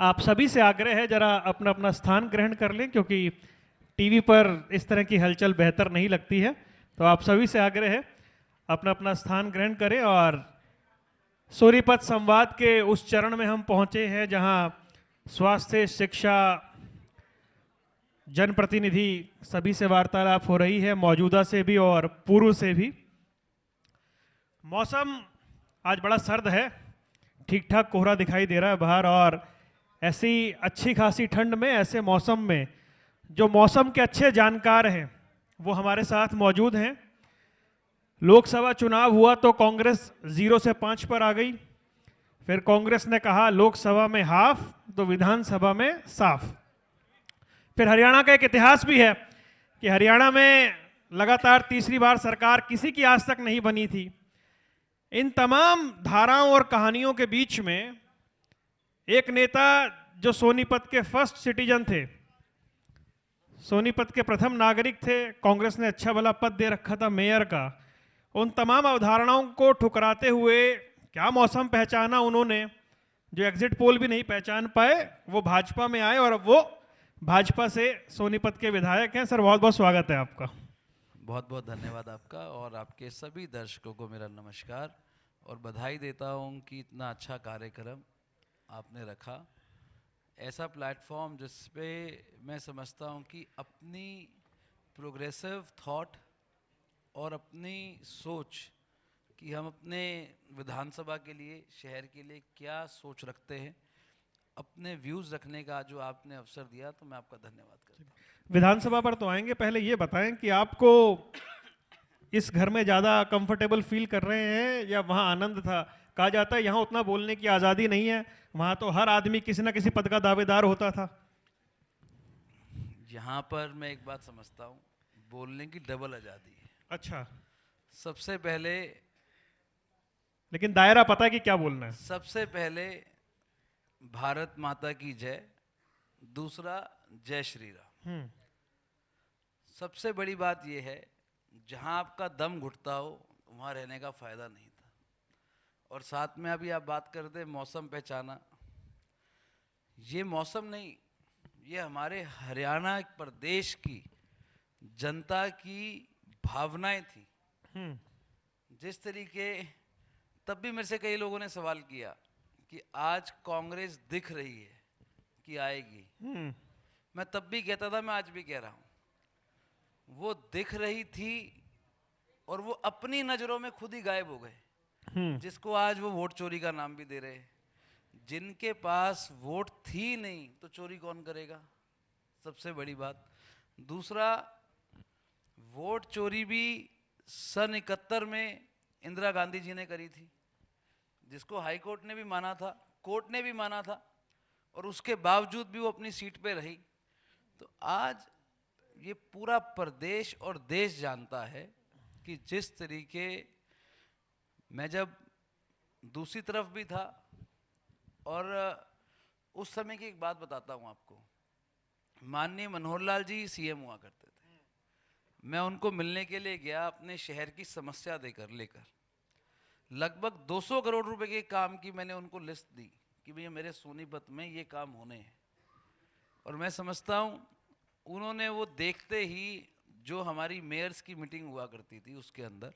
आप सभी से आग्रह है जरा अपना अपना स्थान ग्रहण कर लें, क्योंकि टीवी पर इस तरह की हलचल बेहतर नहीं लगती है। तो आप सभी से आग्रह है अपना अपना स्थान ग्रहण करें। और सोनीपत संवाद के उस चरण में हम पहुंचे हैं जहां स्वास्थ्य, शिक्षा, जनप्रतिनिधि सभी से वार्तालाप हो रही है, मौजूदा से भी और पूर्व से भी। मौसम आज बड़ा सर्द है, ठीक ठाक कोहरा दिखाई दे रहा है बाहर। और ऐसी अच्छी खासी ठंड में, ऐसे मौसम में जो मौसम के अच्छे जानकार हैं वो हमारे साथ मौजूद हैं। लोकसभा चुनाव हुआ तो कांग्रेस 0 से 5 पर आ गई। फिर कांग्रेस ने कहा लोकसभा में हाफ तो विधानसभा में साफ। फिर हरियाणा का एक इतिहास भी है कि हरियाणा में लगातार तीसरी बार सरकार किसी की आज तक नहीं बनी थी। इन तमाम धाराओं और कहानियों के बीच में एक नेता जो सोनीपत के फर्स्ट सिटीजन थे, सोनीपत के प्रथम नागरिक थे, कांग्रेस ने अच्छा भला पद दे रखा था मेयर का, उन तमाम अवधारणाओं को ठुकराते हुए क्या मौसम पहचाना उन्होंने, जो एग्जिट पोल भी नहीं पहचान पाए, वो भाजपा में आए और वो भाजपा से सोनीपत के विधायक हैं। सर बहुत बहुत स्वागत है आपका। बहुत बहुत धन्यवाद आपका और आपके सभी दर्शकों को मेरा नमस्कार और बधाई देता हूं कि इतना अच्छा कार्यक्रम आपने रखा। ऐसा प्लेटफॉर्म जिस पे मैं समझता हूं कि अपनी प्रोग्रेसिव थॉट और अपनी सोच कि हम अपने विधानसभा के लिए, शहर के लिए क्या सोच रखते हैं, अपने व्यूज़ रखने का जो आपने अवसर दिया, तो मैं आपका धन्यवाद करता हूँ। विधानसभा पर तो आएंगे, पहले ये बताएं कि आपको इस घर में ज़्यादा कंफर्टेबल फील कर रहे हैं या वहाँ आनंद था? कहा जाता है यहाँ उतना बोलने की आज़ादी नहीं है, वहाँ तो हर आदमी किसी ना किसी पद का दावेदार होता था। यहाँ पर मैं एक बात समझता हूँ, बोलने की डबल आज़ादी है। अच्छा, सबसे पहले लेकिन दायरा पता है कि क्या बोलना है। सबसे पहले भारत माता की जय, दूसरा जय श्री राम। सबसे बड़ी बात यह है, जहाँ आपका दम घुटता हो वहाँ रहने का फायदा नहीं था। और साथ में अभी आप बात करते मौसम पहचाना, ये मौसम नहीं, ये हमारे हरियाणा प्रदेश की जनता की भावनाएं थी। जिस तरीके, तब भी मेरे से कई लोगों ने सवाल किया कि आज कांग्रेस दिख रही है कि आएगी। मैं तब भी कहता था, मैं आज भी कह रहा हूं, वो दिख रही थी और वो अपनी नजरों में खुद ही गायब हो गए। जिसको आज वो वोट चोरी का नाम भी दे रहे हैं। जिनके पास वोट थी नहीं तो चोरी कौन करेगा, सबसे बड़ी बात। दूसरा, वोट चोरी भी सन 71 में इंदिरा गांधी जी ने करी थी, जिसको हाई कोर्ट ने भी माना था, कोर्ट ने भी माना था, और उसके बावजूद भी वो अपनी सीट पे रही। तो आज ये पूरा प्रदेश और देश जानता है कि जिस तरीके, मैं जब दूसरी तरफ भी था, और उस समय की एक बात बताता हूँ आपको। माननीय मनोहर लाल जी सीएम हुआ करते थे। मैं उनको मिलने के लिए गया, अपने शहर की समस्या लेकर लगभग 200 करोड़ रुपए के काम की मैंने उनको लिस्ट दी कि भैया मेरे सोनीपत में ये काम होने हैं। और मैं समझता हूँ उन्होंने वो देखते ही, जो हमारी मेयर्स की मीटिंग हुआ करती थी उसके अंदर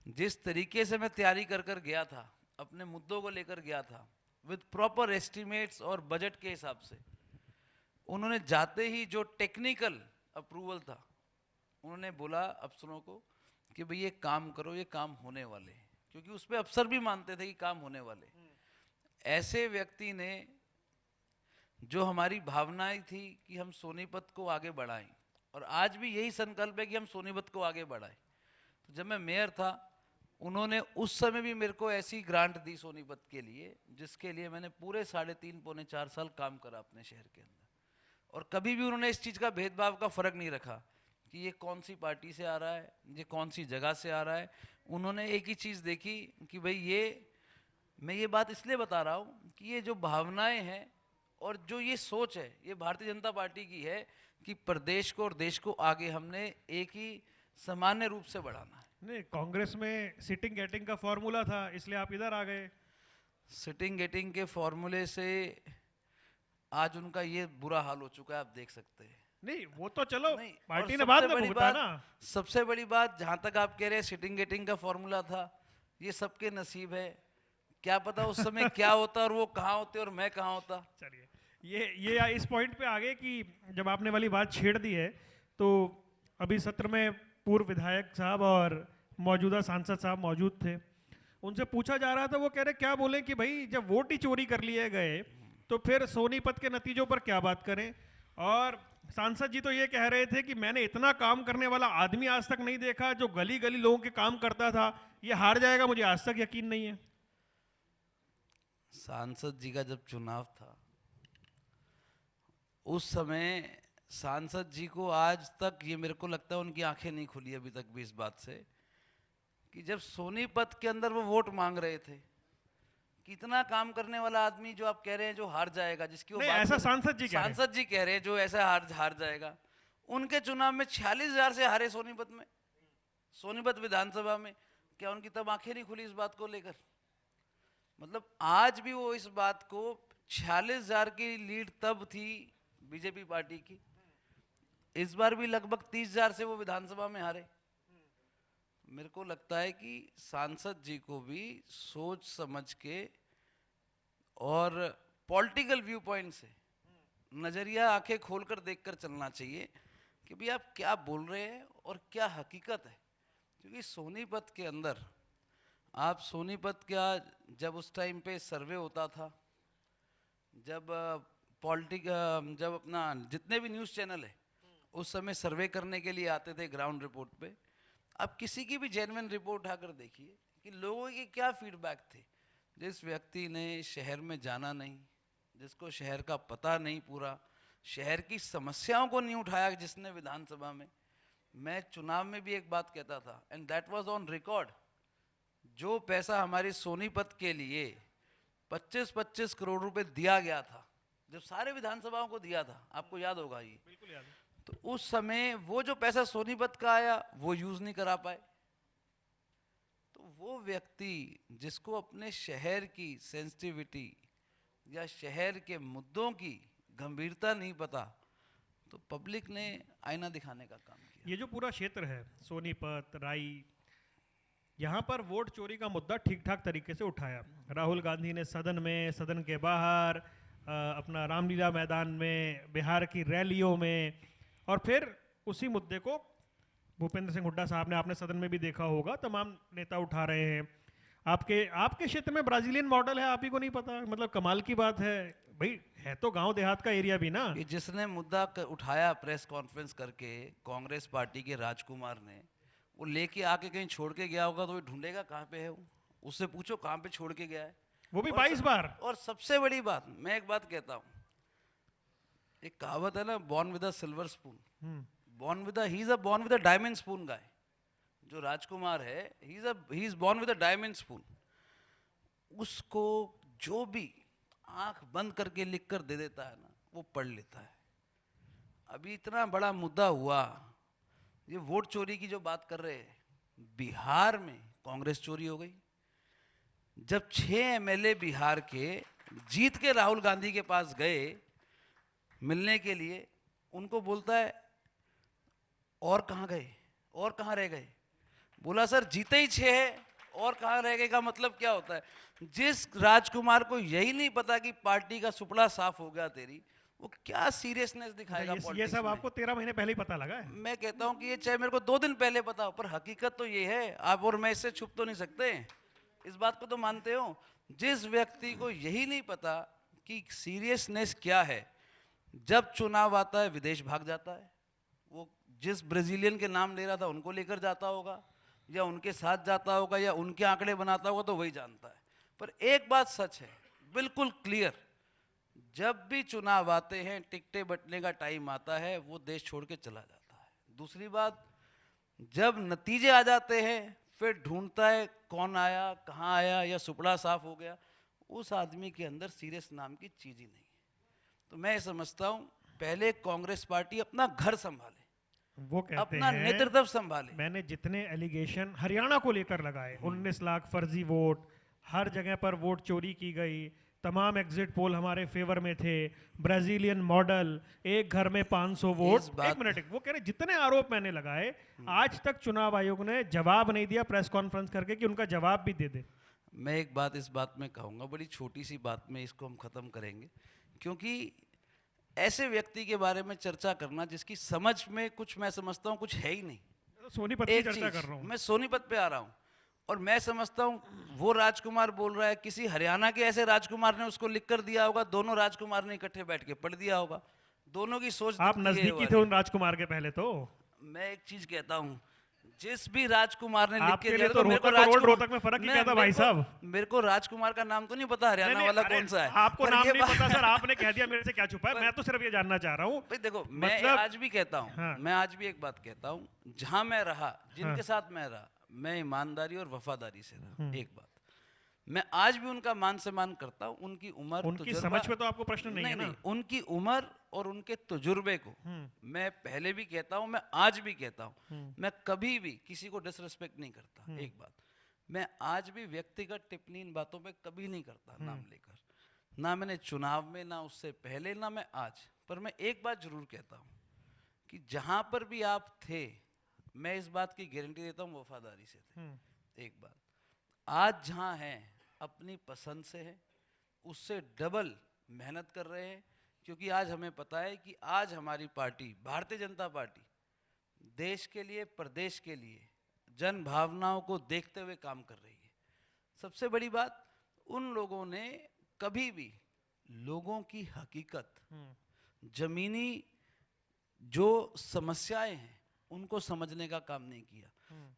जिस तरीके से मैं तैयारी कर कर गया था, अपने मुद्दों को लेकर गया था विद प्रॉपर एस्टिमेट्स और बजट के हिसाब से, उन्होंने जाते ही जो टेक्निकल अप्रूवल था, उन्होंने बोला अफसरों को कि भाई ये काम करो, ये काम होने वाले हैं। क्योंकि उस पर अफसर भी मानते थे कि काम होने वाले। ऐसे व्यक्ति ने, जो हमारी भावनाएं थी कि हम सोनीपत को आगे बढ़ाएं, और आज भी यही संकल्प है कि हम सोनीपत को आगे बढ़ाएं। तो जब मैं मेयर था, उन्होंने उस समय भी मेरे को ऐसी ग्रांट दी सोनीपत के लिए, जिसके लिए मैंने पूरे 3.5 पौने 4 साल काम करा अपने शहर के अंदर। और कभी भी उन्होंने इस चीज़ का भेदभाव का फर्क नहीं रखा कि ये कौन सी पार्टी से आ रहा है, ये कौन सी जगह से आ रहा है। उन्होंने एक ही चीज़ देखी कि भाई ये, मैं ये बात इसलिए बता रहा हूँ कि ये जो भावनाएं हैं और जो ये सोच है, ये भारतीय जनता पार्टी की है कि प्रदेश को और देश को आगे हमने एक ही सामान्य रूप से बढ़ाना है। नहीं, कांग्रेस में सिटिंग गेटिंग का फॉर्मूला था, इसलिए आप इधर आ गए। सिटिंग गेटिंग के फॉर्मूले से आज उनका ये बुरा हाल हो चुका है, आप देख सकते हैं। नहीं वो तो चलो नहीं, और पार्टी ने बाद सबसे में बड़ी भुगता बात, ना। सबसे बड़ी बात जहां तक आप कह रहे हैं सिटिंग गेटिंग का फॉर्मूला था, ये सबके नसीब है। क्या पता उस समय क्या होता और वो कहाँ होते और मैं कहाँ होता। चलिए ये इस पॉइंट पे आ गए कि जब आपने वाली बात छेड़ दी है, तो अभी सत्र में पूर्व विधायक साहब और मौजूदा सांसद साहब मौजूद थे। उनसे पूछा जा रहा था, वो कह रहे क्या बोले कि भाई जब वोट ही चोरी कर लिए गए तो फिर सोनीपत के नतीजों पर क्या बात करें। और सांसद जी तो ये कह रहे थे कि मैंने इतना काम करने वाला आदमी आज तक नहीं देखा, जो गली गली लोगों के काम करता था, ये हार जाएगा मुझे आज तक यकीन नहीं है। सांसद जी का जब चुनाव था उस समय सांसद जी को आज तक ये मेरे को लगता है उनकी आंखें नहीं खुली अभी तक भी इस बात से कि जब सोनीपत के अंदर वो वोट मांग रहे थे, कितना काम करने वाला आदमी जो आप कह रहे हैं जो हार जाएगा, जिसकी वो नहीं, बात ऐसा कर- सांसद जी कह रहे हैं। सांसद जी कह रहे हैं जो ऐसा हार हार जाएगा, उनके चुनाव में 46,000 से हारे सोनीपत में, सोनीपत विधानसभा में। क्या उनकी तब आंखें नहीं खुली इस बात को लेकर? मतलब आज भी वो इस बात को, 46,000 की लीड तब थी बीजेपी पार्टी की, इस बार भी लगभग 30,000 से वो विधानसभा में हारे। मेरे को लगता है कि सांसद जी को भी सोच समझ के और पॉलिटिकल व्यू पॉइंट से नजरिया आंखें खोलकर देखकर चलना चाहिए कि भाई आप क्या बोल रहे हैं और क्या हकीकत है। क्योंकि सोनीपत के अंदर, आप सोनीपत का जब उस टाइम पे सर्वे होता था, जब जब अपना जितने भी न्यूज़ चैनल है उस समय सर्वे करने के लिए आते थे ग्राउंड रिपोर्ट पे, आप किसी की भी जेन्युइन रिपोर्ट उठाकर देखिए कि लोगों के क्या फीडबैक थे। जिस व्यक्ति ने शहर में जाना नहीं, जिसको शहर का पता नहीं, पूरा शहर की समस्याओं को नहीं उठाया जिसने विधानसभा में, मैं चुनाव में भी एक बात कहता था and that was on record, जो पैसा हमारी सोनीपत के लिए 25-25 करोड़ रुपए दिया गया था, जब सारे विधानसभाओं को दिया था, आपको याद होगा ये, बिल्कुल याद है। तो उस समय वो जो पैसा सोनीपत का आया वो यूज नहीं करा पाए। तो वो व्यक्ति जिसको अपने शहर की सेंसिटिविटी या शहर के मुद्दों की गंभीरता नहीं पता, तो पब्लिक ने आईना दिखाने का काम किया। ये जो पूरा क्षेत्र है सोनीपत राई, यहाँ पर वोट चोरी का मुद्दा ठीक ठाक तरीके से उठाया। राहुल गांधी ने सदन में, सदन के बाहर, अपना रामलीला मैदान में, बिहार की रैलियों में, और फिर उसी मुद्दे को भूपेंद्र सिंह हुड्डा साहब ने, आपने सदन में भी देखा होगा, तमाम नेता उठा रहे हैं। आपके आपके क्षेत्र में ब्राजीलियन मॉडल है, आप ही को नहीं पता? मतलब कमाल की बात है भाई, है तो गांव देहात का एरिया भी ना। ये जिसने मुद्दा उठाया प्रेस कॉन्फ्रेंस करके, कांग्रेस पार्टी के राजकुमार ने, वो लेके आके कहीं छोड़ के गया होगा तो वो ढूंढेगा कहाँ पे है वो, उससे पूछो कहाँ पे छोड़ के गया है। वो भी और 22 बार। और सबसे बड़ी बात, मैं एक बात कहता हूँ, एक कहावत है ना, born with a silver spoon, born with he is a diamond spoon guy. जो राजकुमार है, he is born with a diamond spoon. उसको जो भी आंख बंद करके लिख कर दे देता है ना, वो पढ़ लेता है। अभी इतना बड़ा मुद्दा हुआ, ये वोट चोरी की जो बात कर रहे हैं, बिहार में कांग्रेस चोरी हो गई। जब 6 एमएलए बिहार के जीत के राहुल गांधी के पास गए मिलने के लिए, उनको बोलता है और कहाँ गए, और कहाँ रह गए? बोला सर जीते ही 6 है, और कहाँ रह गए का मतलब क्या होता है? जिस राजकुमार को यही नहीं पता कि पार्टी का सुपड़ा साफ हो गया तेरी, वो क्या सीरियसनेस दिखाएगा ये पॉलिटिक्स सब में? आपको 13 महीने पहले ही पता लगा है? मैं कहता हूं कि ये चाहे मेरे को 2 दिन पहले पता हो, पर हकीकत तो ये है, आप और मैं इससे छुप तो नहीं सकते, इस बात को तो मानते हो। जिस व्यक्ति को यही नहीं पता कि सीरियसनेस क्या है, जब चुनाव आता है विदेश भाग जाता है। वो जिस ब्राजीलियन के नाम ले रहा था उनको लेकर जाता होगा, या उनके साथ जाता होगा, या उनके आंकड़े बनाता होगा, तो वही जानता है। पर एक बात सच है, बिल्कुल क्लियर, जब भी चुनाव आते हैं, टिकटें बंटने का टाइम आता है, वो देश छोड़ के चला जाता है। दूसरी बात, जब नतीजे आ जाते हैं फिर ढूंढता है कौन आया, कहाँ आया, या सुपड़ा साफ हो गया। उस आदमी के अंदर सीरियस नाम की चीज ही नहीं है। तो मैं समझता हूं पहले कांग्रेस पार्टी अपना घर संभाले, वो कहते अपना हैं नेतृत्व संभाले। मैंने जितने एलिगेशन हरियाणा को लेकर लगाए, 19 लाख फर्जी वोट, हर जगह पर वोट चोरी की गई, तमाम एग्जिट पोल हमारे फेवर में थे, ब्राजीलियन मॉडल, एक घर में 500 वोट। एक मिनट, वो कह रहे जितने आरोप मैंने लगाए आज तक चुनाव आयोग ने जवाब नहीं दिया प्रेस कॉन्फ्रेंस करके कि उनका जवाब भी दे दे। मैं एक बात इस बात में कहूँगा, बड़ी छोटी सी बात में इसको हम ख़त्म करेंगे, क्योंकि ऐसे व्यक्ति के बारे में चर्चा करना जिसकी समझ में कुछ मैं समझता हूँ कुछ है ही नहीं। तो सोनीपत की एक चर्चा चीज, कर रहा हूँ मैं सोनीपत पे आ रहा हूँ और मैं समझता हूँ वो राजकुमार बोल रहा है, किसी हरियाणा के ऐसे राजकुमार ने उसको लिख कर दिया होगा, दोनों राजकुमार ने इकट्ठे बैठ के पढ़ दिया होगा, दोनों की सोच आप दिखती है नजदीकी थे वाली। उन राजकुमार के पहले तो। मैं एक चीज कहता हूँ, जिस भी राजकुमार ने लिख आपके के लिए दिया तो तो मेरे को रोहतक और रोड राजकुमार, रोहतक में फर्क ही मैं- क्या था भाई साहब? मेरे को राजकुमार का नाम तो नहीं पता हरियाणा नहीं, वाला अरे, कौन सा है। आपको पर नाम ये नहीं बात- पता सर, आपने कह दिया, मेरे से क्या छुपा है? मैं तो सिर्फ ये जानना चाह रहा हूँ। भाई देखो, मैं मतलब- आज भी कहता हूँ, हाँ। मैं आज भी एक बात कहता हूँ, जहां मैं रहा, जिनके हाँ। साथ मैं रहा, मैं ईमानदारी और वफादारी से रहा। एक बात, मैं आज भी उनका मान सम्मान करता हूँ, उनकी उम्र, उनकी तजुर्बा- समझ पे तो आपको प्रश्न नहीं है ना? उनकी उम्र और उनके तजुर्बे को मैं पहले भी कहता हूँ, मैं आज भी कहता हूँ, मैं कभी भी किसी को डिसरिस्पेक्ट नहीं करता। एक बात, मैं आज भी व्यक्तिगत टिप्पणी इन बातों पे कभी नहीं करता नाम लेकर, ना मैंने चुनाव में, ना उससे पहले, ना मैं आज। पर मैं एक बात जरूर कहता हूँ कि जहां पर भी आप थे, मैं इस बात की गारंटी देता हूँ वफादारी से थे। एक बात, आज जहां हैं अपनी पसंद से है, उससे डबल मेहनत कर रहे हैं, क्योंकि आज हमें पता है कि आज हमारी पार्टी भारतीय जनता पार्टी देश के लिए, प्रदेश के लिए, जन भावनाओं को देखते हुए काम कर रही है। सबसे बड़ी बात, उन लोगों ने कभी भी लोगों की हकीकत, जमीनी जो समस्याएं हैं उनको समझने का काम नहीं किया।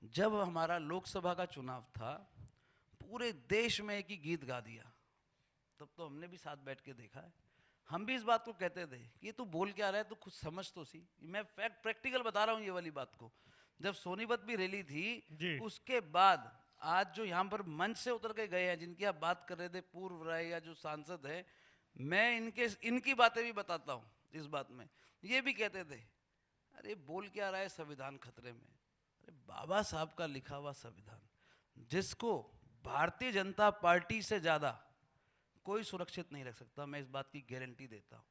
जब हमारा लोकसभा का चुनाव था, पूरे देश में एक ही गीत गा दिया, तब तो हमने भी साथ बैठ के देखा है। हम भी इस बात को कहते थे कि ये तू बोल क्या रहा है, तू खुद समझ तो सी। मैं फैक्ट प्रैक्टिकल बता रहा हूँ ये वाली बात को। जब सोनीपत भी रैली थी, उसके बाद आज जो यहाँ पर मंच से उतर के गए हैं, जिनकी आप बात कर रहे थे, पूर्व राय या जो सांसद है, मैं इनकी बातें भी बताता हूँ। इस बात में ये भी कहते थे, अरे बोल क्या रहा है, संविधान खतरे में। अरे बाबा साहब का लिखा हुआ संविधान, जिसको भारतीय जनता पार्टी से ज्यादा कोई सुरक्षित नहीं रख सकता, मैं इस बात की गारंटी देता हूं।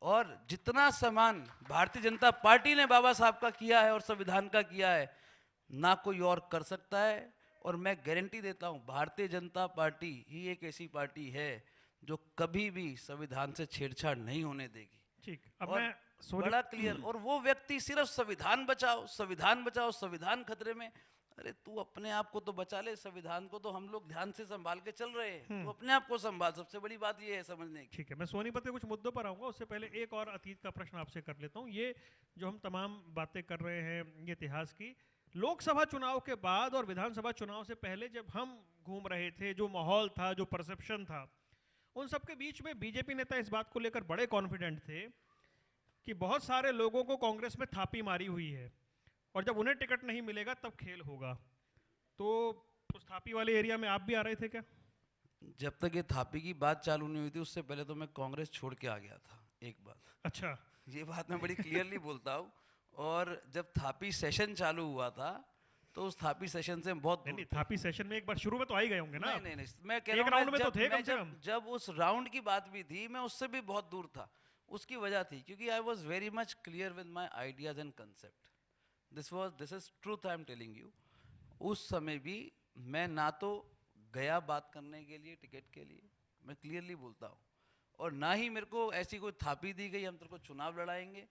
और जितना सम्मान भारतीय जनता पार्टी ने बाबा साहब का किया है और संविधान का किया है, ना कोई और कर सकता है। और मैं गारंटी देता हूं, भारतीय जनता पार्टी ही एक ऐसी पार्टी है जो कभी भी संविधान से छेड़छाड़ नहीं होने देगी। ठीक, अब और मैं बड़ा क्लियर, और वो व्यक्ति सिर्फ संविधान बचाओ, संविधान बचाओ, संविधान खतरे में। अरे तू अपने आप को तो बचा ले, संविधान को तो हम लोग ध्यान से संभाल के चल रहे हैं, तू अपने आप को संभाल। सबसे बड़ी बात ये है समझने की। ठीक है, मैं सोनीपत के कुछ मुद्दों पर आऊंगा, उससे पहले एक और अतीत का प्रश्न आपसे कर लेता हूं। ये जो हम तमाम बातें कर रहे हैं ये इतिहास की, लोकसभा चुनाव के बाद और विधानसभा चुनाव से पहले जब हम घूम रहे थे, जो माहौल था, जो परसेप्शन था, उन सबके बीच में बीजेपी नेता इस बात को लेकर बड़े कॉन्फिडेंट थे कि बहुत सारे लोगों को कांग्रेस में थापी मारी हुई है और जब उन्हें टिकट नहीं मिलेगा तब खेल होगा। तो उस थापी वाले एरिया में आप भी आ रहे थे क्या? जब तक ये थापी की बात चालू नहीं हुई थी, उससे पहले तो मैं कांग्रेस छोड़ के आ गया था। एक बात, अच्छा, ये बात मैं बड़ी क्लियरली बोलता हूँ। और जब थापी सेशन चालू हुआ था, तो उस थापी सेशन से हम बहुत दूर नहीं, थे। थापी सेशन में एक बार शुरू में तो आ ही गए होंगे ना? नहीं, मैं कह एक रहा हूँ, राउंड में तो जब- थे मैं कम से जब- कम। जब उस राउंड की बात भी थी, मैं उससे भी बहुत दूर था। उसकी वजह थी क्योंकि I was very much clear with my ideas and concept. This is truth, I am telling you. उस समय भी मैं ना तो गया बात करने के लिए टिकट के लिए, मैं क्लियरली बोलता हूँ, और ना ही मेरे को ऐसी कोई थापी दी गई हम तेरे को चुनाव लड़ाएंगे,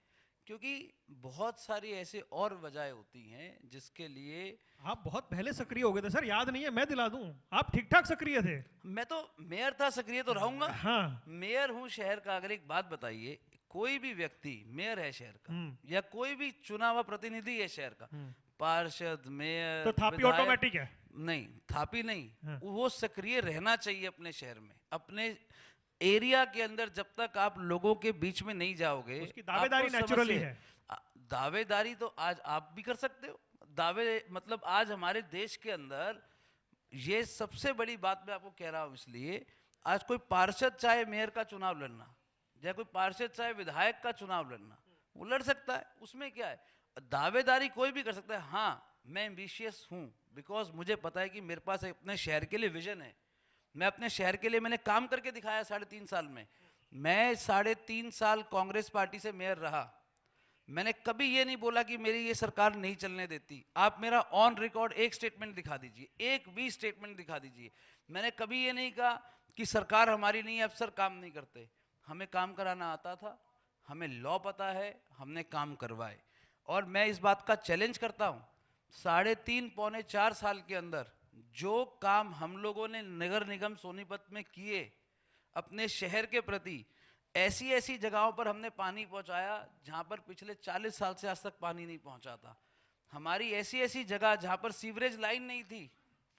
क्योंकि बहुत सारी ऐसे और वजह होती हैं जिसके लिए। आप बहुत पहले सक्रिय हो गए थे सर, याद नहीं है? मैं दिला दूं, आप ठीक ठाक सक्रिय थे। मैं तो मेयर था, सक्रिय तो रहूंगा। हाँ, मेयर हूं शहर का। अगर एक बात बताइए, कोई भी व्यक्ति मेयर है शहर का, या कोई भी चुना हुआ प्रतिनिधि है शहर का, पार्षद, मेयर, तो थापी विधायक- ऑटोमेटिक है? नहीं, थापी नहीं। हाँ। वो सक्रिय रहना चाहिए अपने शहर में, अपने एरिया के अंदर। जब तक आप लोगों के बीच में नहीं जाओगे, उसकी दावेदारी आपको naturally समस्या है। दावेदारी तो आज आप भी कर सकते हो। दावे मतलब आज हमारे देश के अंदर, ये सबसे बड़ी बात मैं आपको कह रहा हूं इसलिए, आज कोई पार्षद चाहे मेयर का चुनाव लड़ना, या कोई पार्षद चाहे विधायक का चुनाव लड़ना, वो लड़ सकता है। उसमें क्या है, दावेदारी कोई भी कर सकता है। हाँ, मैं एम्बिशियस हूं, बिकॉज मुझे पता है कि मेरे पास अपने शहर के लिए विजन है। मैं अपने शहर के लिए मैंने काम करके दिखाया 3.5 साल में। मैं 3.5 साल कांग्रेस पार्टी से मेयर रहा। मैंने कभी ये नहीं बोला कि मेरी ये सरकार नहीं चलने देती। आप मेरा ऑन रिकॉर्ड एक स्टेटमेंट दिखा दीजिए, एक भी स्टेटमेंट दिखा दीजिए। मैंने कभी ये नहीं कहा कि सरकार हमारी नहीं है, अफसर काम नहीं करते। हमें काम कराना आता था, हमें लॉ पता है, हमने काम करवाए। और मैं इस बात का चैलेंज करता हूँ, 3.5 पौने 4 साल के अंदर जो काम हम लोगों ने नगर निगम सोनीपत में किए अपने शहर के प्रति, ऐसी ऐसी जगहों पर हमने पानी पहुंचाया जहां पर पिछले 40 साल से आज तक पानी नहीं पहुंचा था। हमारी ऐसी ऐसी जगह जहां पर सीवरेज लाइन नहीं थी,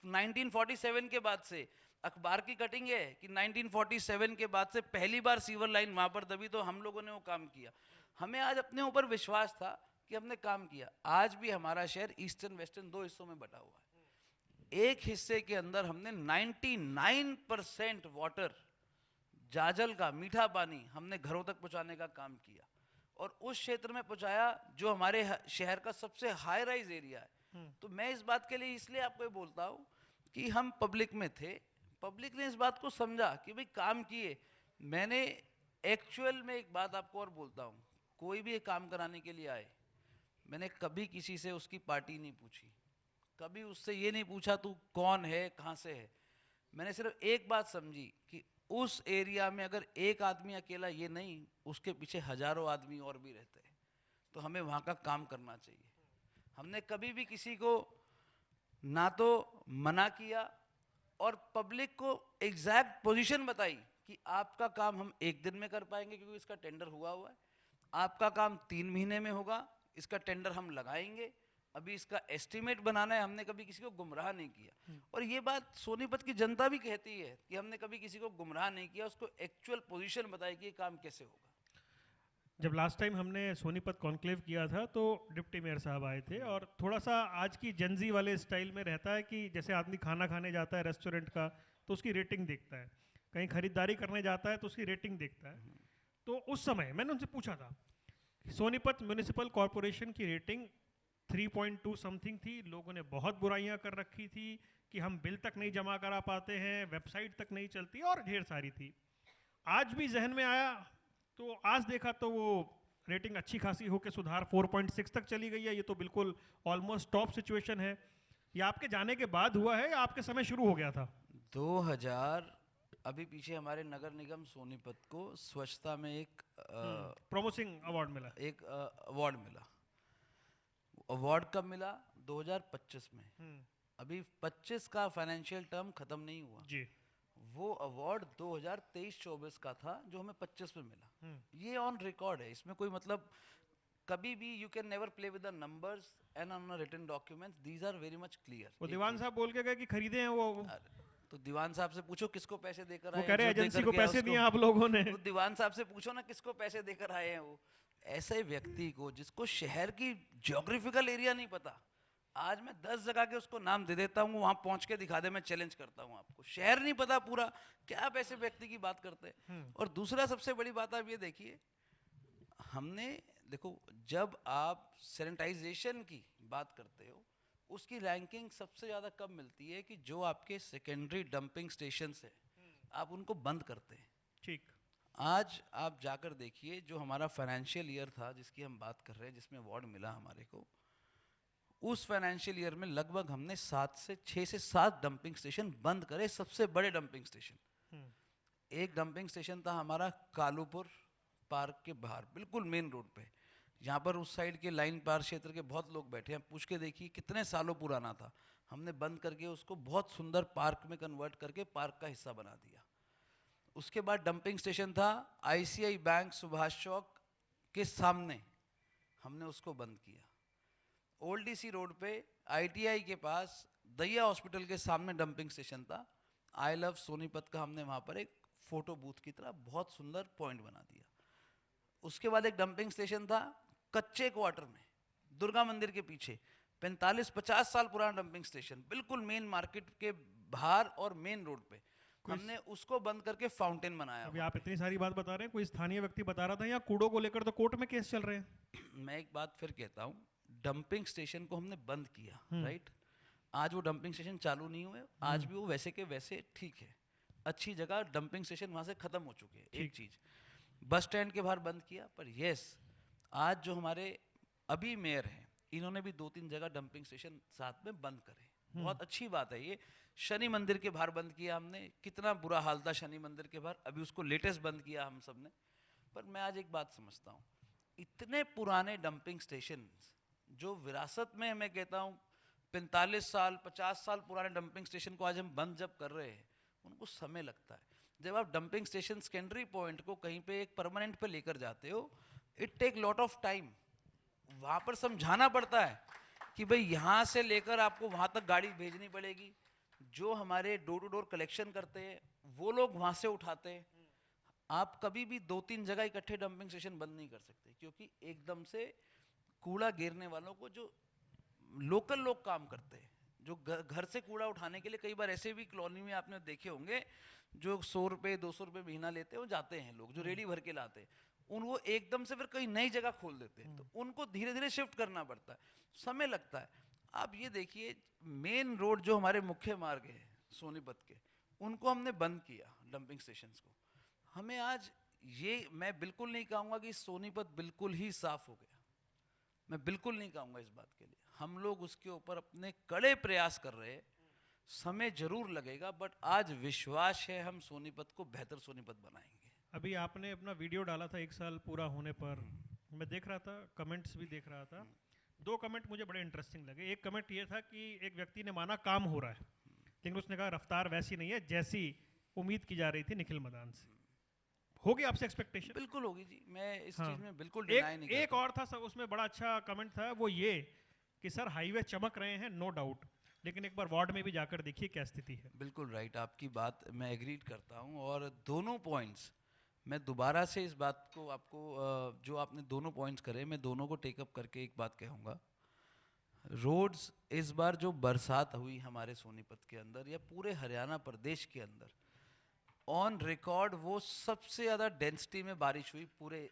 1947 के बाद से अखबार की कटिंग है कि 1947 के बाद से पहली बार सीवर लाइन वहां पर दबी, तो हम लोगों ने वो काम किया। हमें आज अपने ऊपर विश्वास था कि हमने काम किया। आज भी हमारा शहर ईस्टर्न वेस्टर्न 2 हिस्सों में बटा हुआ है। एक हिस्से के अंदर हमने 99% वाटर, जाजल का मीठा पानी हमने घरों तक पहुंचाने का काम किया, और उस क्षेत्र में पहुंचाया जो हमारे शहर का सबसे हाई राइज एरिया है। तो मैं इस बात के लिए इसलिए आपको ये बोलता हूं कि हम पब्लिक में थे, पब्लिक ने इस बात को समझा कि भाई काम किए। मैंने एक्चुअल में एक बात आपको और बोलता हूं, कोई भी एक काम कराने के लिए आए, मैंने कभी किसी से उसकी पार्टी नहीं पूछी, कभी उससे ये नहीं पूछा तू कौन है, कहाँ से है। मैंने सिर्फ एक बात समझी कि उस एरिया में अगर एक आदमी अकेला ये नहीं, उसके पीछे हजारों आदमी और भी रहते हैं, तो हमें वहाँ का काम करना चाहिए। हमने कभी भी किसी को ना तो मना किया और पब्लिक को एग्जैक्ट पोजीशन बताई कि आपका काम हम 1 दिन में कर पाएंगे क्योंकि इसका टेंडर हुआ है, आपका काम 3 महीने में होगा, इसका टेंडर हम लगाएंगे, अभी इसका एस्टिमेट बनाना है। हमने कभी किसी को गुमराह नहीं किया, और ये बात सोनीपत की जनता भी कहती है कि हमने कभी किसी को गुमराह नहीं किया, उसको एक्चुअल पोजीशन बताई कि ये काम कैसे होगा। जब लास्ट टाइम हमने सोनीपत कॉन्क्लेव किया था तो डिप्टी मेयर साहब आए थे, और थोड़ा सा आज की जनजी वाले स्टाइल में रहता है कि जैसे आदमी खाना खाने जाता है रेस्टोरेंट का तो उसकी रेटिंग देखता है, कहीं खरीदारी करने जाता है तो उसकी रेटिंग देखता है। तो उस समय मैंने उनसे पूछा था, सोनीपत म्यूनिसिपल कॉरपोरेशन की रेटिंग 3.2 समथिंग थी, लोगों ने बहुत बुराइयां कर रखी थी कि हम बिल तक नहीं जमा करा पाते हैं, वेबसाइट तक नहीं चलती, और ढेर सारी थी। आज भी जहन में आया तो आज देखा तो वो रेटिंग अच्छी खासी होकर सुधार 4.6 तक चली गई है। ये तो बिल्कुल ऑलमोस्ट टॉप सिचुएशन है। ये आपके जाने के बाद हुआ है या आपके समय शुरू हो गया था? 2000 अभी पीछे हमारे नगर निगम सोनीपत को स्वच्छता में एक प्रोमोसिंग अवार्ड मिला। एक अवार्ड मिला। अवार्ड कब मिला? 2025 में। अभी 25 का फाइनेंशियल टर्म खत्म नहीं हुआ जी। वो अवार्ड 2023-24 का था जो हमें 25 में मिला। ये ऑन रिकॉर्ड है, इसमें कोई मतलब कभी भी you can never play with the numbers and on written documents, these are very much clear. वो दीवान साहब बोल के गए कि खरीदे हैं वो तो दीवान साहब से पूछो किसको पैसे देकर वो आए कह रहे हैं, हैं जो एजेंसी देकर को गया पैसे उसको। दिए आप लोगों ने। वो दीवान साहब से पूछो ना किसको पैसे देकर आए हैं वो। ऐसे व्यक्ति को जिसको शहर की ज्योग्राफिकल एरिया नहीं पता, आज मैं 10 जगह के उसको नाम दे देता हूँ, वहां पहुंच के दिखा दे, मैं चैलेंज करता हूँ आपको। शहर नहीं पता पूरा, क्या आप ऐसे व्यक्ति की बात करते हैं? और दूसरा सबसे बड़ी बात आप ये देखिए, हमने देखो जब आप सैनिटाइजेशन की बात करते हो उसकी रैंकिंग सबसे ज़्यादा कब मिलती है कि जो आपके सेकेंडरी डंपिंग स्टेशन है आप उनको बंद करते हैं। ठीक। आज आप जाकर देखिए जो हमारा फाइनेंशियल ईयर था जिसकी हम बात कर रहे हैं, जिसमें अवार्ड मिला हमारे को, उस फाइनेंशियल ईयर में लगभग हमने 6 से 7 डंपिंग स्टेशन बंद करे, सबसे बड़े डंपिंग स्टेशन। एक डंपिंग स्टेशन था हमारा कालूपुर पार्क के बाहर, बिल्कुल मेन रोड पे, यहाँ पर उस साइड के लाइन पार क्षेत्र के बहुत लोग बैठे हैं, पूछ के देखिए कितने सालों पुराना था। हमने बंद करके उसको बहुत सुंदर पार्क में कन्वर्ट करके पार्क का हिस्सा बना दिया। उसके बाद डंपिंग स्टेशन था आईसीआई बैंक सुभाष चौक के सामने, हमने उसको बंद किया। ओल्ड डीसी रोड पे आईटीआई के पास दैया हॉस्पिटल के सामने डंपिंग स्टेशन था, आई लव सोनीपत का हमने वहाँ पर एक फोटो बूथ की तरह बहुत सुंदर पॉइंट बना दिया। उसके बाद एक डंपिंग स्टेशन था कच्चे क्वार्टर में दुर्गा मंदिर के पीछे, 45-50 साल पुराना डंपिंग स्टेशन, बिल्कुल मेन मार्केट के बाहर और मेन रोड पे। हमने उसको बंद करके फाउंटेन बनाया। अभी आप इतनी सारी बात बता रहे हैं, कोई स्थानीय व्यक्ति बता रहा था यहाँ कूड़ों को लेकर तो कोर्ट में केस चल रहे हैं। मैं एक बात फिर कहता हूँ, डंपिंग स्टेशन को हमने बंद किया, राइट? आज वो डंपिंग स्टेशन चालू नहीं हुए, आज भी वो वैसे के वैसे ठीक है। अच्छी जगह डंपिंग स्टेशन वहाँ से ख़त्म हो चुके हैं। एक चीज़ बस स्टैंड के बाहर बंद किया, पर यस आज जो हमारे अभी मेयर हैं इन्होंने भी 2-3 जगह डंपिंग स्टेशन साथ में बंद करे। बहुत अच्छी बात है ये। शनि मंदिर के बाहर बंद किया हमने, कितना बुरा हाल था शनि मंदिर के बाहर, अभी उसको लेटेस्ट बंद किया हम सब ने। पर मैं आज एक बात समझता हूँ, इतने पुराने डंपिंग स्टेशन जो विरासत में, मैं कहता हूँ 45 साल 50 साल पुराने डंपिंग स्टेशन को आज हम बंद जब कर रहे हैं, उनको समय लगता है। जब आप डंपिंग स्टेशन सेकेंडरी पॉइंट को कहीं पे एक परमानेंट पे लेकर जाते हो, it take lot of time. वहाँ पर समझाना पड़ता है कि भाई यहाँ से लेकर आपको वहाँ तक गाड़ी भेजनी पड़ेगी। जो हमारे डोर टू डोर कलेक्शन करते हैं वो लोग वहाँ से उठाते हैं। आप कभी भी 2-3 जगह इकट्ठे डंपिंग स्टेशन बंद नहीं कर सकते, क्योंकि एकदम से कूड़ा गिरने वालों को, जो लोकल लोग काम करते हैं, जो घर से कूड़ा उठाने के लिए, कई बार ऐसे भी कॉलोनी में आपने देखे होंगे जो 100 रुपये 200 रुपये महीना लेते हैं, वो जाते हैं लोग जो रेडी भर के लाते हैं, उनको एकदम से फिर कहीं नई जगह खोल देते हैं, तो उनको धीरे धीरे शिफ्ट करना पड़ता है, समय लगता है। आप ये देखिए मेन रोड जो हमारे मुख्य मार्ग है सोनीपत के, उनको हमने बंद किया डंपिंग स्टेशन को। हमें आज ये, मैं बिल्कुल नहीं कहूँगा कि सोनीपत बिल्कुल ही साफ हो गया, मैं बिल्कुल नहीं कहूँगा इस बात के लिए। हम लोग उसके ऊपर अपने कड़े प्रयास कर रहे हैं, समय जरूर लगेगा, बट आज विश्वास है हम सोनीपत को बेहतर सोनीपत बनाएंगे। अभी आपने अपना वीडियो डाला था 1 साल पूरा होने पर, मैं देख रहा था, कमेंट्स भी देख रहा था। 2 कमेंट मुझे बड़े इंटरेस्टिंग लगे। एक कमेंट ये था कि एक व्यक्ति ने माना काम हो रहा है, लेकिन उसने कहा रफ्तार वैसी नहीं है जैसी उम्मीद की जा रही थी निखिल मदान से। हो गई आपसे एक्सपेक्टेशन? बिल्कुल होगी जी, मैं इस हाँ। चीज में बिल्कुल डिनाई नहीं एक करता। और था सब, उसमें बड़ा अच्छा कमेंट था, वो ये कि सर हाईवे चमक रहे हैं, नो डाउट, लेकिन एक बार वार्ड में भी जाकर देखिए क्या स्थिति है। बिल्कुल राइट, आपकी बात मैं एग्रीड करता हूँ, और दोनों पॉइंट्स मैं दोबारा से इस बात को आपको, जो आपने दोनों पॉइंट्स करे, मैं दोनों को टेकअप करके एक बात कहूँगा। रोड्स इस बार जो बरसात हुई हमारे सोनीपत के अंदर या पूरे हरियाणा प्रदेश के अंदर, ऑन रिकॉर्ड वो सबसे ज़्यादा डेंसिटी में बारिश हुई पूरे,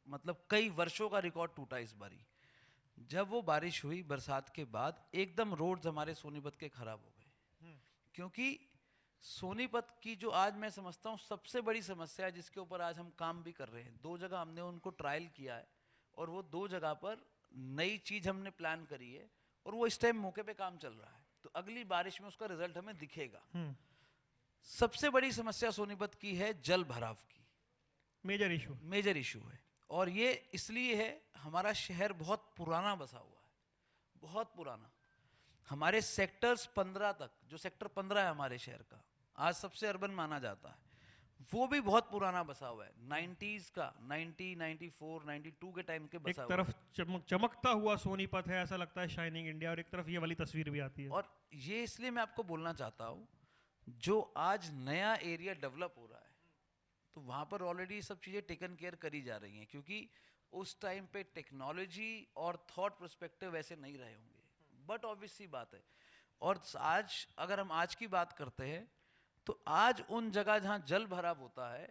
मतलब कई वर्षों का रिकॉर्ड टूटा इस बारी। जब वो बारिश हुई बरसात के बाद, एकदम रोड्स हमारे सोनीपत के खराब हो गए, क्योंकि सोनीपत की जो आज मैं समझता हूँ सबसे बड़ी समस्या है, जिसके ऊपर आज हम काम भी कर रहे हैं, 2 जगह हमने उनको ट्रायल किया है, और वो 2 जगह पर नई चीज हमने प्लान करी है, और वो इस टाइम मौके पे काम चल रहा है, तो अगली बारिश में उसका रिजल्ट हमें दिखेगा। सबसे बड़ी समस्या सोनीपत की है जल भराव की, मेजर इशू है, और ये इसलिए है, हमारा शहर बहुत पुराना बसा हुआ है, बहुत पुराना। हमारे सेक्टर्स 15 तक, जो सेक्टर 15 है हमारे शहर का, आज सबसे अर्बन माना जाता है, वो भी बहुत पुराना बसा हुआ है, 90s का, 90, 94, 92 के टाइम के बसा एक हुआ तरफ चमकता हुआ सोनीपत है, ऐसा लगता है शाइनिंग इंडिया, और एक तरफ ये वाली तस्वीर भी आती है। और ये इसलिए मैं आपको बोलना चाहता हूँ, जो आज नया एरिया डेवलप हो रहा है, तो वहाँ पर ऑलरेडी सब चीज़ें टेकन केयर करी जा रही हैं, क्योंकि उस टाइम पे टेक्नोलॉजी और थॉट पर्सपेक्टिव वैसे नहीं रहे होंगे, बट ऑब्वियस सी बात है। और आज अगर हम आज की बात करते हैं, तो आज उन जगह जहाँ जल भराव होता है,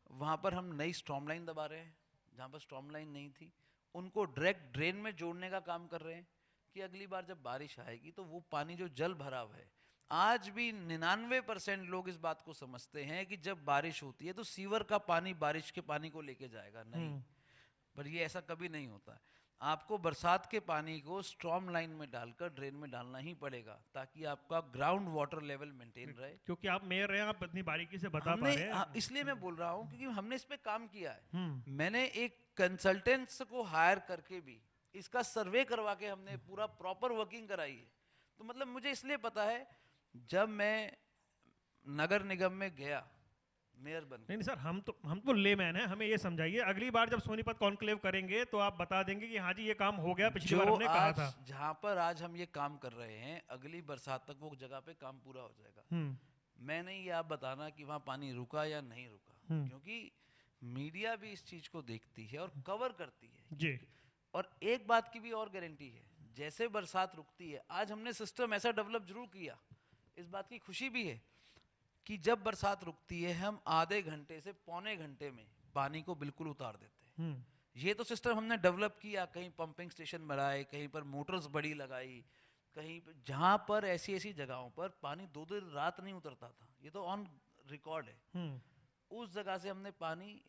वहाँ पर हम नई स्टॉर्म लाइन दबा रहे हैं, जहाँ पर स्टॉर्म लाइन नहीं थी उनको डायरेक्ट ड्रेन में जोड़ने का काम कर रहे हैं, कि अगली बार जब बारिश आएगी तो वो पानी जो जल भराव है, आज भी 99% लोग इस बात को समझते हैं कि जब बारिश होती है तो सीवर का पानी बारिश के पानी को लेके जाएगा, नहीं, पर ये ऐसा कभी नहीं होता है। आपको बरसात के पानी को स्ट्रॉम लाइन में डालकर ड्रेन में डालना ही पड़ेगा, ताकि आपका ग्राउंड वाटर लेवल मेंटेन रहे। क्योंकि आप मेयर हैं, आप इतनी बारीकी से बता पा हमने रहे हैं। इसलिए मैं बोल रहा हूँ क्योंकि हमने इस पे काम किया है। मैंने एक कंसल्टेंट्स को हायर करके भी इसका सर्वे करवा के हमने पूरा प्रॉपर वर्किंग कराई है। तो मतलब मुझे इसलिए पता है, जब मैं नगर निगम में गया मेयर बन, नहीं सर, हम तो लेमैन हैं, हमें ये समझाइए, अगली बार जब सोनीपत कॉन्क्लेव करेंगे तो आप बता देंगे कि हाँ जी ये काम हो गया, पिछली बार हमने कहा था। जहां पर आज हम ये काम कर रहे हैं, अगली बरसात तक वो जगह पे काम पूरा हो जाएगा। मैं नहीं ये आप बताना कि वहां पानी रुका या नहीं रुका, क्योंकि मीडिया भी इस चीज को देखती है और कवर करती है जी। और एक बात की भी और गारंटी है, जैसे बरसात रुकती है, आज हमने सिस्टम ऐसा डेवलप जरूर किया, इस बात की खुशी भी है कि जब बरसात रुकती है हम आधे घंटे से पौने घंटे में पानी को बिल्कुल उतार देते हैं। ये तो सिस्टम हमने डेवलप किया, कहीं पंपिंग स्टेशन बढ़ाए, कहीं पर मोटर्स बड़ी लगाई, कहीं पर जहां पर ऐसी ऐसी जगहों पर पानी 2 दिन रात नहीं उतरता था, ये तो ऑन रिकॉर्ड है, उस जगह से हमने पानी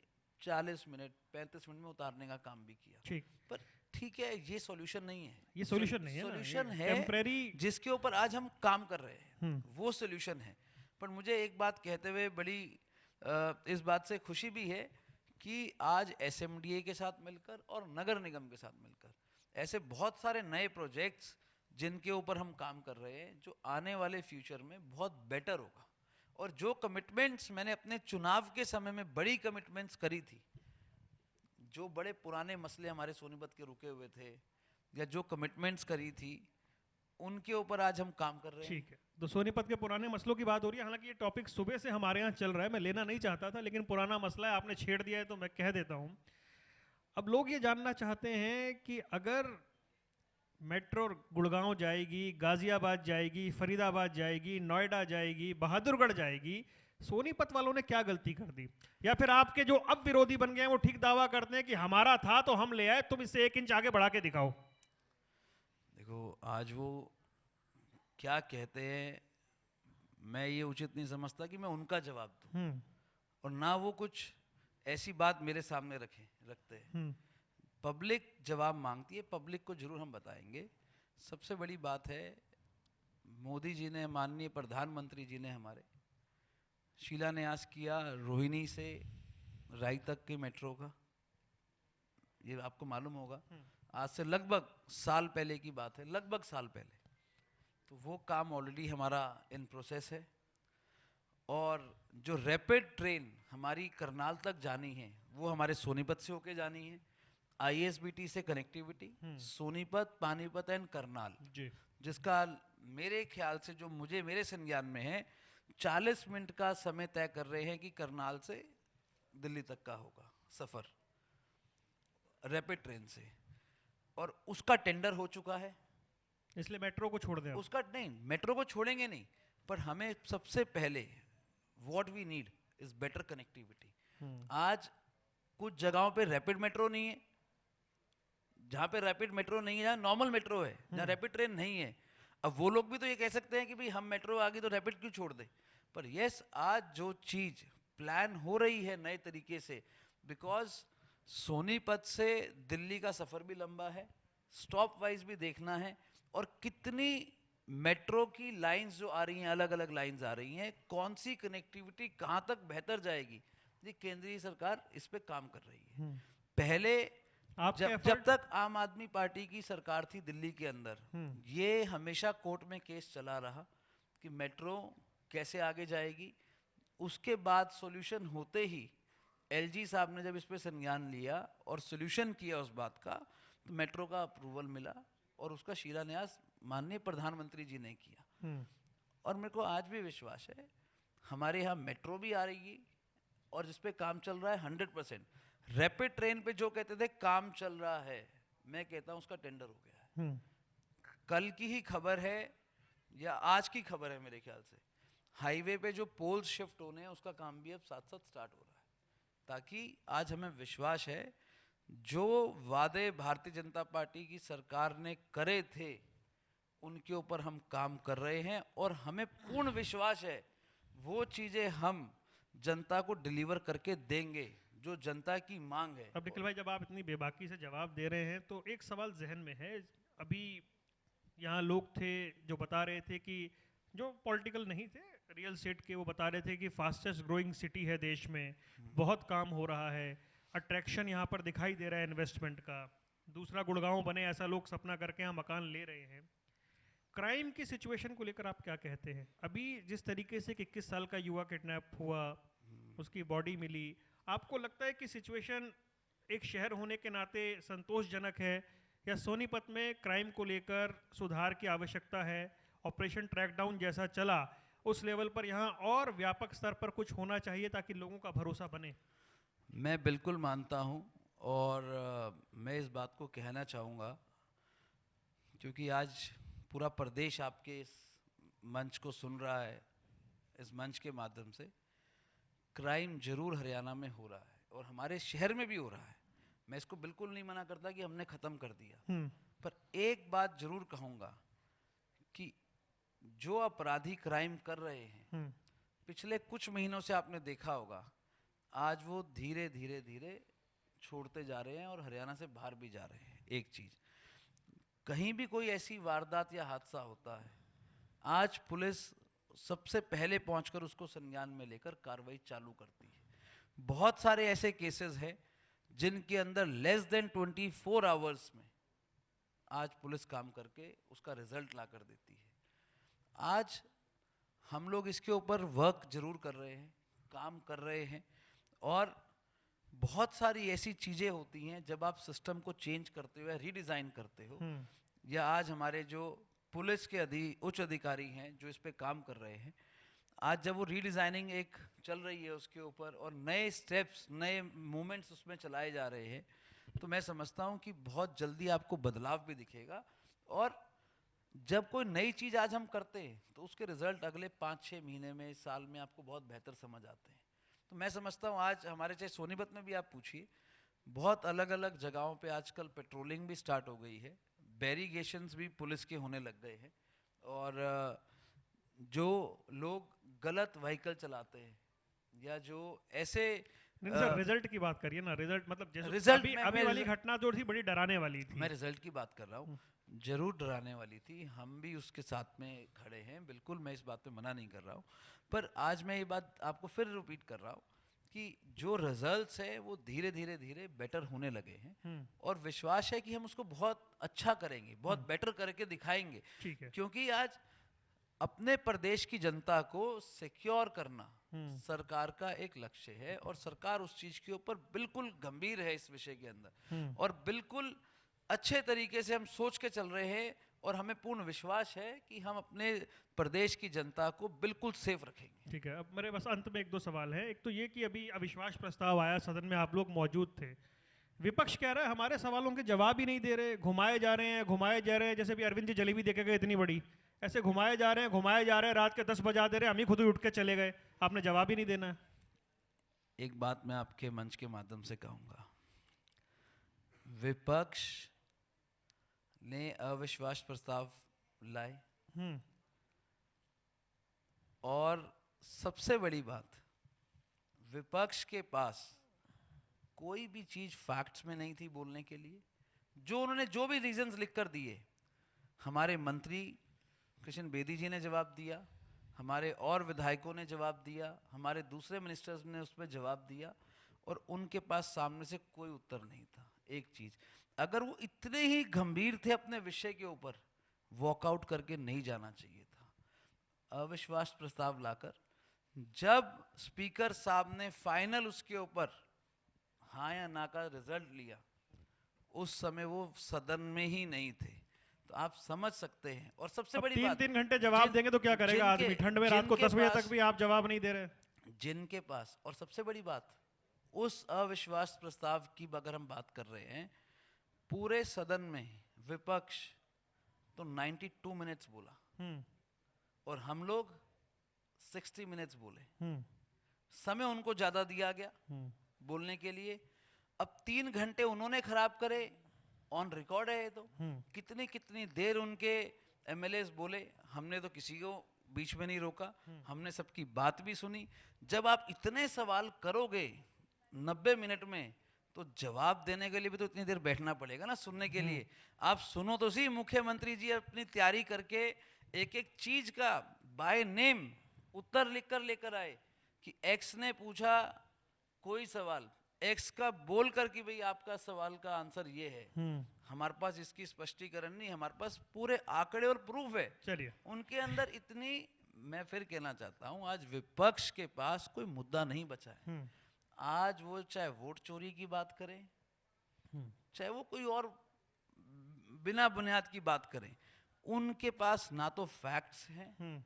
40 मिनट 35 मिनट में उतारने का काम भी किया। ठीक, पर ठीक है, ये सॉल्यूशन नहीं है, ये सॉल्यूशन नहीं है ना, सॉल्यूशन ये है टेम्परेरी। जिसके ऊपर आज हम काम कर रहे हैं, वो सॉल्यूशन है। पर मुझे एक बात कहते हुए बड़ी इस बात से खुशी भी है कि आज एसएमडीए के साथ मिलकर और नगर निगम के साथ मिलकर ऐसे बहुत सारे नए प्रोजेक्ट्स जिनके ऊपर हम काम कर रहे हैं, जो आने वाले फ्यूचर में बहुत बेटर होगा। और जो कमिटमेंट्स मैंने अपने चुनाव के समय में बड़ी कमिटमेंट्स करी थी, जो बड़े पुराने मसले हमारे सोनीपत के रुके हुए थे या जो कमिटमेंट्स करी थी, उनके ऊपर आज हम काम कर रहे हैं। ठीक है, तो सोनीपत के पुराने मसलों की बात हो रही है। हालांकि ये टॉपिक सुबह से हमारे यहाँ चल रहा है, मैं लेना नहीं चाहता था, लेकिन पुराना मसला है, आपने छेड़ दिया है तो मैं कह देता हूँ। अब लोग ये जानना चाहते हैं कि अगर मेट्रो गुड़गांव जाएगी, गाजियाबाद जाएगी, फरीदाबाद जाएगी, नोएडा जाएगी, बहादुरगढ़ जाएगी, सोनीपत वालों ने क्या गलती कर दी? या फिर आपके जो अब विरोधी बन गए हैं वो ठीक दावा करते हैं कि हमारा था तो हम ले आए, तुम इससे 1 इंच आगे बढ़ा के दिखाओ। देखो, आज वो क्या कहते हैं, मैं ये उचित नहीं समझता कि मैं उनका जवाब दूं, और ना वो कुछ ऐसी बात मेरे सामने रखते हैं। पब्लिक जवाब मांगती है, पब्लिक को जरूर हम बताएंगे। सबसे बड़ी बात है, मोदी जी ने, माननीय प्रधानमंत्री जी ने हमारे शिलान्यास किया रोहिणी से राई तक के मेट्रो का। ये आपको मालूम होगा, आज से लगभग साल पहले की बात है, लगभग साल पहले। तो वो काम ऑलरेडी हमारा इन प्रोसेस है। और जो रैपिड ट्रेन हमारी करनाल तक जानी है, वो हमारे सोनीपत से होके जानी है। आईएसबीटी से कनेक्टिविटी सोनीपत, पानीपत एंड करनाल जी, जिसका मेरे ख्याल से, जो मुझे मेरे संज्ञान में है, 40 मिनट का समय तय कर रहे हैं कि करनाल से दिल्ली तक का होगा सफर रैपिड ट्रेन से। और उसका टेंडर हो चुका है। इसलिए मेट्रो को छोड़ दें। उसका नहीं, मेट्रो को छोड़ेंगे नहीं, पर हमें सबसे पहले what we need is better connectivity. आज कुछ जगहों पे रैपिड मेट्रो नहीं है, जहां पे रैपिड मेट्रो नहीं है, जहां नॉर्मल मेट्रो है, जहां रैपिड ट्रेन नहीं है। अब वो लोग भी तो ये कह सकते हैं कि भाई हम मेट्रो आ गई तो रैपिड क्यों छोड़ दे। पर यस, आज जो चीज प्लान हो रही है नए तरीके से, बिकॉज सोनीपत से दिल्ली का सफर भी लंबा है, स्टॉप वाइज भी देखना है, और कितनी मेट्रो की लाइंस जो आ रही हैं, अलग अलग लाइंस आ रही हैं, कौन सी कनेक्टिविटी कहां तक बेहतर जाएगी, ये केंद्रीय सरकार इस पे काम कर रही है। पहले जब तक आम आदमी पार्टी की सरकार थी दिल्ली के अंदर, ये हमेशा कोर्ट में केस चला रहा कि मेट्रो कैसे आगे जाएगी। उसके बाद सॉल्यूशन होते ही एलजी साहब ने जब इस पे संज्ञान लिया और सॉल्यूशन किया उस बात का, तो मेट्रो का अप्रूवल मिला और उसका शिलान्यास माननीय प्रधानमंत्री जी ने किया। और मेरे को आज भी विश्वास है हमारे यहाँ मेट्रो भी आ रही है, और जिस पे काम चल रहा है 100%। रैपिड ट्रेन पे जो कहते थे काम चल रहा है, मैं कहता हूं उसका टेंडर हो गया है। कल की ही खबर है या आज की खबर है मेरे ख्याल से, हाईवे पे जो पोल्स शिफ्ट होने हैं उसका काम भी अब साथ साथ स्टार्ट हो रहा है। ताकि आज हमें विश्वास है जो वादे भारतीय जनता पार्टी की सरकार ने करे थे, उनके ऊपर हम काम कर रहे हैं, और हमें पूर्ण विश्वास है वो चीजें हम जनता को डिलीवर करके देंगे जो जनता की मांग है। अब निखिल भाई, जब आप इतनी बेबाकी से जवाब दे रहे हैं तो एक सवाल जहन में है। अभी यहाँ लोग थे जो बता रहे थे कि, जो पॉलिटिकल नहीं थे, रियल स्टेट के, वो बता रहे थे कि फास्टेस्ट ग्रोइंग सिटी है देश में, बहुत काम हो रहा है, अट्रैक्शन यहाँ पर दिखाई दे रहा है इन्वेस्टमेंट का, दूसरा गुड़गांव बने ऐसा लोग सपना करके यहाँ मकान ले रहे हैं। क्राइम की सिचुएशन को लेकर आप क्या कहते हैं? अभी जिस तरीके से 21 साल का युवा किडनैप हुआ, उसकी बॉडी मिली, आपको लगता है कि सिचुएशन एक शहर होने के नाते संतोषजनक है, या सोनीपत में क्राइम को लेकर सुधार की आवश्यकता है? ऑपरेशन ट्रैकडाउन जैसा चला उस लेवल पर यहाँ और व्यापक स्तर पर कुछ होना चाहिए ताकि लोगों का भरोसा बने। मैं बिल्कुल मानता हूँ, और मैं इस बात को कहना चाहूँगा, क्योंकि आज पूरा प्रदेश आपके इस मंच को सुन रहा है, इस मंच के माध्यम से क्राइम जरूर हरियाणा में हो रहा है और हमारे शहर में भी हो रहा है। मैं इसको बिल्कुल नहीं मना करता कि हमने ख़त्म कर दिया, पर एक बात जरूर कहूँगा कि जो अपराधी क्राइम कर रहे हैं, पिछले कुछ महीनों से आपने देखा होगा, आज वो धीरे धीरे धीरे छोड़ते जा रहे हैं और हरियाणा से बाहर भी जा रहे हैं। एक चीज, कहीं भी कोई ऐसी वारदात या हादसा होता है, आज पुलिस सबसे पहले पहुंचकर उसको संज्ञान में लेकर कार्रवाई चालू करती है। बहुत सारे ऐसे केसेस हैं जिनके अंदर लेस देन 24 आवर्स में आज पुलिस काम करके उसका रिजल्ट ला कर देती है। आज हम लोग इसके ऊपर वर्क जरूर कर रहे हैं, काम कर रहे हैं, और बहुत सारी ऐसी चीज़ें होती हैं जब आप सिस्टम को चेंज करते हो या रीडिज़ाइन करते हो, या आज हमारे जो पुलिस के उच्च अधिकारी हैं जो इस पे काम कर रहे हैं, आज जब वो रीडिज़ाइनिंग एक चल रही है उसके ऊपर और नए स्टेप्स, नए मूवमेंट्स उसमें चलाए जा रहे हैं, तो मैं समझता हूँ कि बहुत जल्दी आपको बदलाव भी दिखेगा। और जब कोई नई चीज़ आज हम करते हैं तो उसके रिजल्ट अगले 5-6 महीने में, साल में आपको बहुत बेहतर समझ आते हैं। तो मैं समझता हूँ आज हमारे चाहे सोनीपत में भी आप पूछिए, बहुत अलग अलग जगहों पे आजकल पेट्रोलिंग भी स्टार्ट हो गई है, बैरिगेशंस भी पुलिस के होने लग गए हैं, और जो लोग गलत व्हीकल चलाते हैं या जो ऐसे नहीं सर, रिजल्ट की बात करिए ना। रिजल्ट मतलब जैसे रिजल्ट अभी में- अभी मैं वाली रिजल्ट- घटना जो थी बड़ी डराने वाली थी। मैं रिजल्ट की बात कर रहा हूँ, जरूर डराने वाली थी, हम भी उसके साथ में खड़े हैं, बिल्कुल मैं इस बात पे मना नहीं कर रहा हूँ। पर आज मैं ये बात आपको फिर रिपीट कर रहा हूँ कि जो रिजल्ट्स है वो धीरे धीरे धीरे बेटर होने लगे हैं, और विश्वास है कि हम उसको बहुत अच्छा करेंगे, बहुत बेटर करके दिखाएंगे। ठीक है। क्योंकि आज अपने प्रदेश की जनता को सिक्योर करना सरकार का एक लक्ष्य है, और सरकार उस चीज के ऊपर बिल्कुल गंभीर है इस विषय के अंदर, और बिल्कुल अच्छे तरीके से हम सोच के चल रहे हैं, और हमें पूर्ण विश्वास है कि हम अपने प्रदेश की जनता को बिल्कुल सेफ रखेंगे। ठीक है, अब मेरे बस अंत में 1-2 सवाल है। एक तो ये कि अभी अविश्वास प्रस्ताव आया, सदन में आप लोग मौजूद थे, विपक्ष कह रहा है हमारे सवालों के जवाब ही नहीं दे रहे, घुमाए जा रहे हैं, घुमाए जा रहे हैं। जैसे भी अरविंद जी जलेबी देके गए इतनी बड़ी, ऐसे घुमाए जा रहे हैं, घुमाए जा रहे हैं, रात के 10 बजा दे रहे हैं, हम ही खुद ही उठ के चले गए, आपने जवाब ही नहीं देना है। एक बात मैं आपके मंच के माध्यम से कहूंगा, विपक्ष ने अविश्वास प्रस्ताव लाए, और सबसे बड़ी बात, विपक्ष के पास कोई भी चीज फैक्ट्स में नहीं थी बोलने के लिए। जो उन्होंने जो भी रीजंस लिखकर दिए, हमारे मंत्री कृष्ण बेदी जी ने जवाब दिया, हमारे और विधायकों ने जवाब दिया, हमारे दूसरे मिनिस्टर्स ने उस पर जवाब दिया, और उनके पास सामने से कोई उत्तर नहीं था। एक चीज, अगर वो इतने ही गंभीर थे अपने विषय के ऊपर, वॉकआउट करके नहीं जाना चाहिए था। अविश्वास प्रस्ताव लाकर जब स्पीकर साहब ने फाइनल उसके ऊपर हाँ या ना का रिजल्ट लिया, उस समय वो सदन में ही नहीं थे। तो आप समझ सकते हैं। और सबसे अब बड़ी बात, 3-3 घंटे जवाब देंगे तो क्या करेगा आदमी? ठंड में रात को 10 बजे तक भी आप जवाब नहीं दे रहे। जिनके पास, और सबसे बड़ी बात, उस अविश्वास प्रस्ताव की अगर हम बात कर रहे हैं, पूरे सदन में विपक्ष तो 92 मिनट्स बोला, और हम लोग 60 मिनट्स बोले। समय उनको ज्यादा दिया गया बोलने के लिए। अब 3 घंटे उन्होंने खराब करे, ऑन रिकॉर्ड है ये तो। कितनी कितनी देर उनके एमएलएस बोले, हमने तो किसी को बीच में नहीं रोका, हमने सबकी बात भी सुनी। जब आप इतने सवाल करोगे 90 मिनट में, तो जवाब देने के लिए भी तो इतनी देर बैठना पड़ेगा ना, सुनने के लिए। आप सुनो तो सही, मुख्यमंत्री जी अपनी तैयारी करके एक एक चीज का बाय नेम उत्तर लिखकर लेकर आए कि एक्स ने पूछा कोई सवाल, एक्स का बोलकर कि भाई आपका सवाल का आंसर ये है। हमारे पास इसकी स्पष्टीकरण नहीं, हमारे पास पूरे आंकड़े और प्रूफ है। चलिए, उनके अंदर इतनी, मैं फिर कहना चाहता हूं, आज विपक्ष के पास कोई मुद्दा नहीं बचा है। आज वो चाहे वोट चोरी की बात करें, चाहे वो कोई और बिना बुनियाद की बात करें, उनके पास ना तो फैक्ट्स हैं,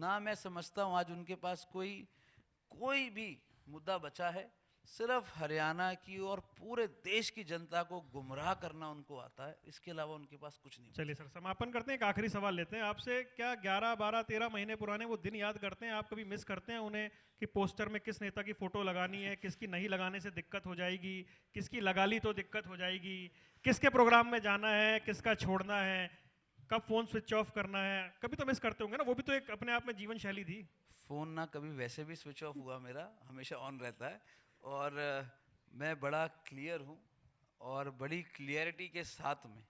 ना मैं समझता हूं आज उनके पास कोई भी मुद्दा बचा है। सिर्फ हरियाणा की और पूरे देश की जनता को गुमराह करना उनको आता है, इसके अलावा उनके पास कुछ नहीं। चलिए सर, समापन करते हैं। एक आखिरी सवाल लेते हैं आपसे। क्या 11, 12, 13 महीने पुराने वो दिन याद करते हैं आप? कभी मिस करते हैं उन्हें कि पोस्टर में किस नेता की फोटो लगानी है, किसकी नहीं लगाने से दिक्कत हो जाएगी, किसकी लगा ली तो दिक्कत हो जाएगी, किसके प्रोग्राम में जाना है, किसका छोड़ना है, कब फोन स्विच ऑफ करना है? कभी तो मिस करते होंगे ना, वो भी तो एक अपने आप में जीवन शैली थी। फ़ोन ना कभी वैसे भी स्विच ऑफ हुआ, मेरा हमेशा ऑन रहता है। और मैं बड़ा क्लियर हूँ और बड़ी क्लियरिटी के साथ में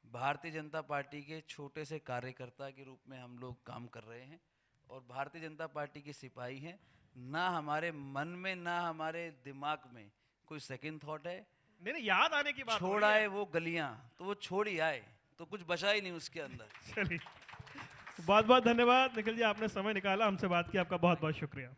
भारतीय जनता पार्टी के छोटे से कार्यकर्ता के रूप में हम लोग काम कर रहे हैं और भारतीय जनता पार्टी के सिपाही हैं। ना हमारे मन में ना हमारे दिमाग में कोई सेकंड थॉट है। नहीं नहीं, याद आने की बात हो छोड़ रही है। आए वो गलियां तो वो छोड़ ही आए, तो कुछ बचा ही नहीं उसके अंदर। चलिए, बहुत बहुत धन्यवाद निखिल जी, आपने समय निकाला, हमसे बात की, आपका बहुत बहुत शुक्रिया।